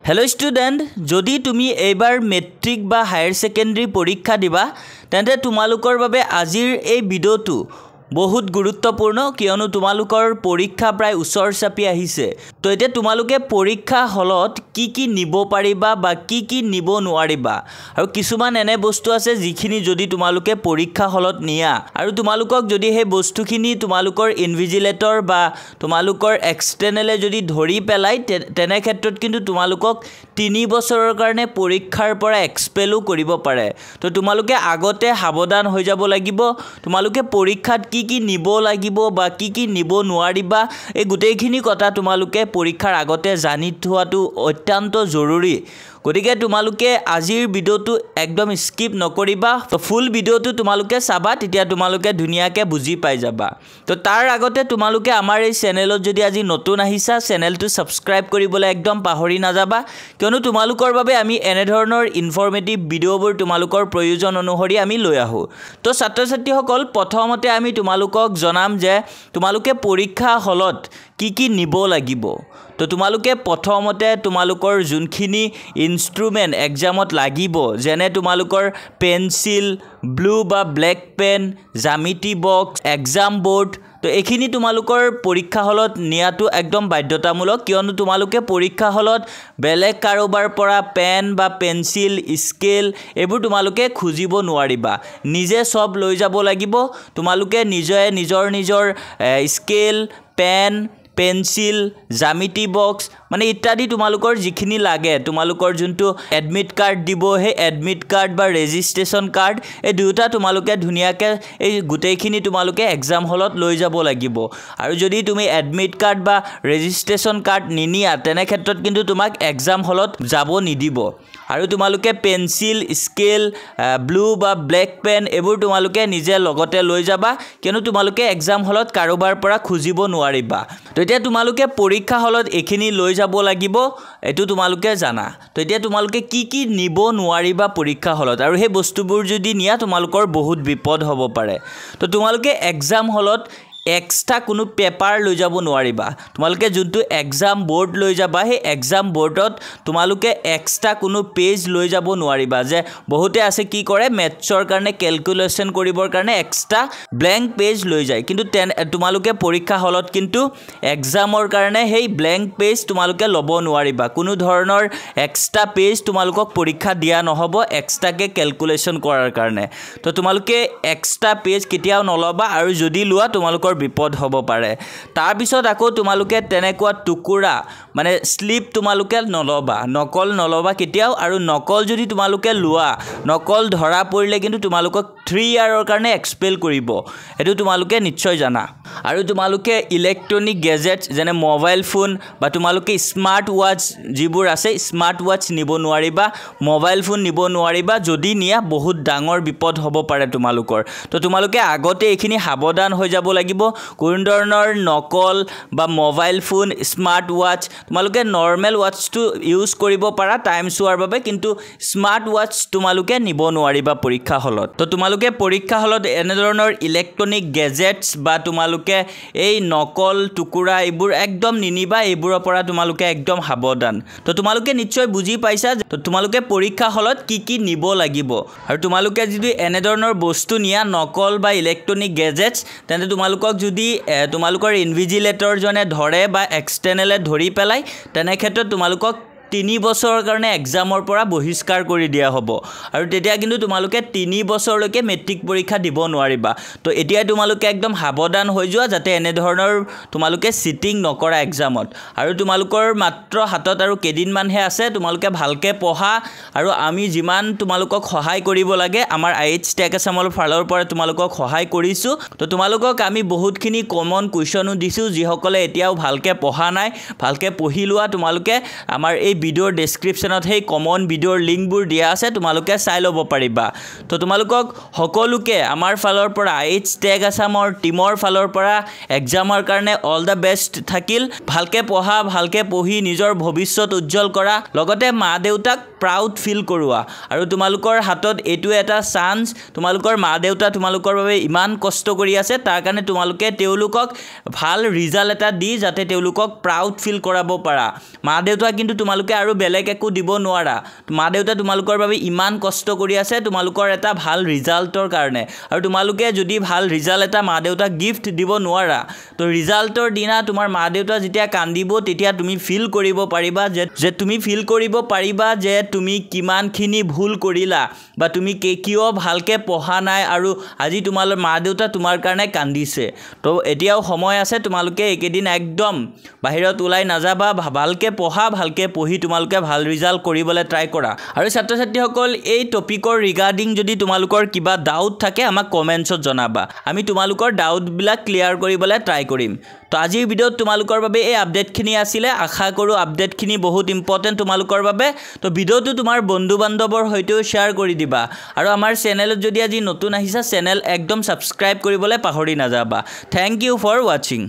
hello student जदि तुमी एबार मेट्रिक बा हायर सेकेंडरी परीक्षा दिबा तेंते तुमालुकर बारे आजिर ए भिडिओटु बहुत गुरुत्वपूर्ण कियनो तुमालुकर परीक्षा प्राय उचर चापी आहिसे तो एते तुमालुके परीक्षा हলত की निब पारिबा बा की निब नोवारिबा आरु किछुमान एने बस्तु आछे जिखिनि जदि तुमालुके परीक्षा हলত निया आरु तुमालुকক जदि हे बस्तुखिनि तुमालुकर इनविजिलेटर बा तुमालुकर एक्सटर्नले जदि धरि पेलाय तेने क्षेत्रत किन्तु तुमालुকক 3 बছৰৰ কাৰণে परीक्षार পৰা एक्सपेलु কৰিব পাৰে तो तुमालुके আগতে সাৱধান হৈ যাব লাগিব तुमालुके परीक्षात की निब লাগিব বা কি নিব নোৱাৰিবা এই গুটেইখিনি কথা तुमालुके परीक्षार আগতে জানি থোৱাটো অত্যন্ত জৰুৰী গতিকে तुमालुके আজিৰ ভিডিওটো একদম স্কিপ নকৰিবা তো ফুল ভিডিওটো तुमालुके চাবা তেতিয়া तुमालुके ধুনিয়াকে বুজি পাই যাবা তো তাৰ আগতে तुमालुके আমাৰ এই চেনেলত যদি আজি নতুন আহিছা চেনেলটো সাবস্ক্ৰাইব কৰিবলৈ একদম পাহৰি নাযাবা কিয়নো तुमालुকৰ বাবে আমি এনে ধৰণৰ ইনফৰমেটিভ ভিডিওবোৰ तुमालुকৰ প্ৰয়োজন অনুসৰি আমি লৈ আহো তো ছাত্ৰ ছাত্ৰীসকল প্ৰথমতে আমি तुमालुকক জনাম যে तुमालुके পৰীক্ষা হলত কি নিব লাগিব तो तुमालुके प्रथमते तुमालुकर जुनखिनि इन्स्ट्रुमेंट एग्जामत लागिब जेने तुमालुकर पेन्सिल ब्लू बा ब्लैक पेन जामिति बक्स एग्जाम बोर्ड तो एखिनि तुमालुकर परीक्षा हলত नियातो एकदम बाध्यतामूलक कियनो तुमालुके परीक्षा हলত बेलेग कारोबार परा पेन बा पेन्सिल स्केल एबुर तुमालुके खुजिब नोवारिबा निजे सब লৈ যাব লাগিব तुमालुके निजर स्केल पेन पेन्सिल जामिति बक्स माने इत्यादि तुमालुकर जिखिनि लागे तुमालुकर जुनटु एडमिट कार्ड दिबो हे एडमिट कार्ड बा रेजिस्ट्रेशन कार्ड ए दुटा तुमालुके धुनियाके ए गुटेखिनि तुमालुके एग्जाम हলত লৈ যাব লাগিব আৰু যদি তুমি एडमिट कार्ड बा रेजिस्ट्रेशन कार्ड निनिया तेने क्षेत्रत किन्तु तुमाक एग्जाम हলত যাব নিদিব আৰু तुमालुके पेन्सिल स्केल ब्लू बा ब्लैक पेन एबुर तुमालुके निजे लगते লৈ যাবা কিয়নো तुमालुके एग्जाम हলত कारोबार পৰা খুজিব নোৱাৰিবা তো এতিয়া तुमालुके परीक्षा हলত এখিনি লৈ যাব লাগিব এটো तुमालुके জানা তো এতিয়া तुमालुके কি নিব নোৱাৰিবা পৰীক্ষা হলত আৰু হে বস্তুবোৰ যদি নিয়া तुमालुকৰ बहुत বিপদ হ'ব পাৰে তো तुमालुके एग्जाम हলত एक्स्ट्रा कोनो पेपर লৈ যাব নোৱাৰিবা तुमालुके जुनटु एग्जाम बोर्ड লৈ যাবা হে एग्जाम बोर्डत तुमालुके एक्स्ट्रा कोनो पेज লৈ যাব নোৱাৰিবা যে বহুতে আছে কি কৰে মেথছৰ কাৰণে ক্যালকুলেশন কৰিবৰ কাৰণে एक्स्ट्रा ব্ল্যাঙ্ক পেজ লৈ যায় কিন্তু तुमालुके পৰীক্ষা হলত কিন্তু एग्जाমৰ কাৰণে হে ব্ল্যাঙ্ক পেজ तुमालुके লব নোৱাৰিবা কোনো ধৰণৰ एक्स्ट्रा पेज तुमालुকক পৰীক্ষা দিয়া নহব एक्स्ट्राকে ক্যালকুলেশন কৰাৰ কাৰণে তো तुमालुके एक्स्ट्रा पेज কেতিয়াও নলবা আৰু যদি লোৱা तुमालुকৰ বিপদ হ'ব পাৰে তাৰ পিছত আকৌ तुमालुके তেনেকুৱা টুকুৰা মানে স্লিপ तुमालुके নলবা নকল নলবা কেতিয়াও আৰু নকল যদি तुमालुके লোৱা নকল ধৰা পৰিলে কিন্তু तुमालुকক 3 ইয়াৰৰ কাৰণে এক্সপেল কৰিব এটো तुमालुके নিশ্চয় জানা আৰু तुमालुके ইলেক্ট্ৰনিক গেজেটছ যেনে মোবাইল ফোন বা तुमालुके স্মাৰ্ট ওয়াচ যিবোৰ আছে স্মাৰ্ট ওয়াচ নিব নোৱাৰিবা মোবাইল ফোন নিব নোৱাৰিবা যদি নিয়া বহুত ডাঙৰ বিপদ হ'ব পাৰে तुमालुকৰ তো तुमालुके আগতে এখিনি সাৱধান হৈ যাব লাগিব কোন ধৰণৰ নকল বা মোবাইল ফোন স্মাৰ্ট ওয়াচ तुमालुके নৰমাল ওয়াচটো ইউজ কৰিব পাৰা টাইম চোৱাৰ বাবে কিন্তু স্মাৰ্ট ওয়াচ तुमालुके নিব নোৱাৰিবা পৰীক্ষা হলত তো तुमालुके পৰীক্ষা হলত এনে ধৰণৰ ইলেক্ট্ৰনিক গেজেটছ বা तुमालुके এই নকল টুকুৰা এইবোৰ একদম নিনিবা এইবোৰৰ পৰা तुमालुके একদম সাৱধান তো तुमालुके নিশ্চয় বুজি পাইছা তো तुमालुके পৰীক্ষা হলত কি নিব লাগিব আৰু तुमालुके যদি এনে ধৰণৰ বস্তু নিয়া নকল বা ইলেক্ট্ৰনিক গেজেটছ তেনে तुमालुকক যদি तुमालुকৰ ইনভিজিলেটৰ জনে ধৰে বা এক্সটাৰ্নেলে ধৰি পেলাই তেনে ক্ষেত্ৰত तुमालुকক 3 বছৰৰ কাৰণে এক্সামৰ পৰা বহিষ্কাৰ কৰি দিয়া হ'ব আৰু তেতিয়া কিন্তু तुमालुके 3 বছৰলৈকে মেট্ৰিক পৰীক্ষা দিব নোৱাৰিবা তো এতিয়া तुमालुके একদম সাৱধান হৈ যোৱা যাতে এনে ধৰণৰ तुमालुके চিটিং নকৰা এক্সামত আৰু तुमालुকৰ মাত্ৰ হাতত আৰু কেদিনমানহে আছে तुमालुके ভালকে পঢ়া আৰু আমি যিমান तुमालुকক সহায় কৰিব লাগে আমাৰ আইএইচ টেক আসামৰ ফালৰ পৰা तुमालुকক সহায় কৰিছো তো तुमालुকক আমি বহুতখিনি কমন কুৱেশ্যনো দিছো যিসকলে এতিয়াও ভালকে পঢ়া নাই ভালকে পঢ়ি লোৱা तुमालुके আমাৰ এই ভিডিওৰ ডেসক্ৰিপচনত হে কমন ভিডিওৰ লিংকবোৰ দিয়া আছে तुमालुके চাই লব পাৰিবা তো तुमालुকক সকলোকে আমাৰ ফালৰ পৰা আইএইচ টেক আসামৰ টিমৰ ফালৰ পৰা এক্সামৰ কাৰণে অল দা বেষ্ট থাকিল ভালকে পঢ়া ভালকে পঢ়ি নিজৰ ভৱিষ্যত উজ্জ্বল কৰা লগতে মা দেউতাক प्राउड ফিল কৰোৱা আৰু तुमालुকৰ হাতত এটো এটা চান্স तुमालुকৰ মা দেউতা तुमालुকৰ বাবে ইমান কষ্ট কৰি আছে তাৰ কাৰণে तुमालुके তেওলুকক ভাল ৰিজাল্ট এটা দি যাতে তেওলুকক प्राउड ফিল কৰাব পাৰা মা দেউতা কিন্তু तुमालुके তোমালোকে আৰু বেলেগ একো দিব নোৱাৰা মা দেউতা তোমালোকৰ বাবে ইমান কষ্ট কৰি আছে তোমালোকৰ এটা ভাল ৰিজাল্টৰ কাৰণে আৰু তোমালোকে যদি ভাল ৰিজাল্ট এটা মা দেউতাক গিফ্ট দিব নোৱাৰা তো ৰিজাল্টৰ দিনা তোমাৰ মা দেউতা যেতিয়া কান্দিব তেতিয়া তুমি ফিল কৰিব পাৰিবা যে তুমি কিমানখিনি ভুল কৰিলা বা তুমি কিয় ভালকে পঢ়া নাই আৰু আজি তোমালোকৰ মা দেউতা তোমাৰ কাৰণে কান্দিছে তো এতিয়াও সময় আছে তোমালোকে একেদিন একদম বাহিৰত ওলাই নাযাবা ভালকে পঢ়ি তোমালোকে ভাল ৰিজাল্ট কৰিবলৈ ট্ৰাই কৰা আৰু ছাত্ৰ ছাত্ৰীসকল এই টপিকৰ ৰিগাৰ্ডিং যদি তোমালোকৰ কিবা ডাউট থাকে আমাক কমেন্টছত জনাবা আমি তোমালোকৰ ডাউটবিলাক ক্লিয়াৰ কৰিবলৈ ট্ৰাই কৰিম তো আজিৰ ভিডিঅ'ত তোমালোকৰ বাবে এই আপডেটখিনি আছিলে আশা কৰোঁ আপডেটখিনি বহুত ইম্পৰ্টেণ্ট তোমালোকৰ বাবে তো ভিডিঅ'টো তোমাৰ বন্ধু বান্ধৱৰ সৈতেও শ্বেয়াৰ কৰি দিবা আৰু আমাৰ চেনেলত যদি আজি নতুন আহিছা চেনেল একদম সাবস্ক্ৰাইব কৰিবলৈ পাহৰি নাযাবা থ্যাংক ইউ ফৰ ওয়াচিং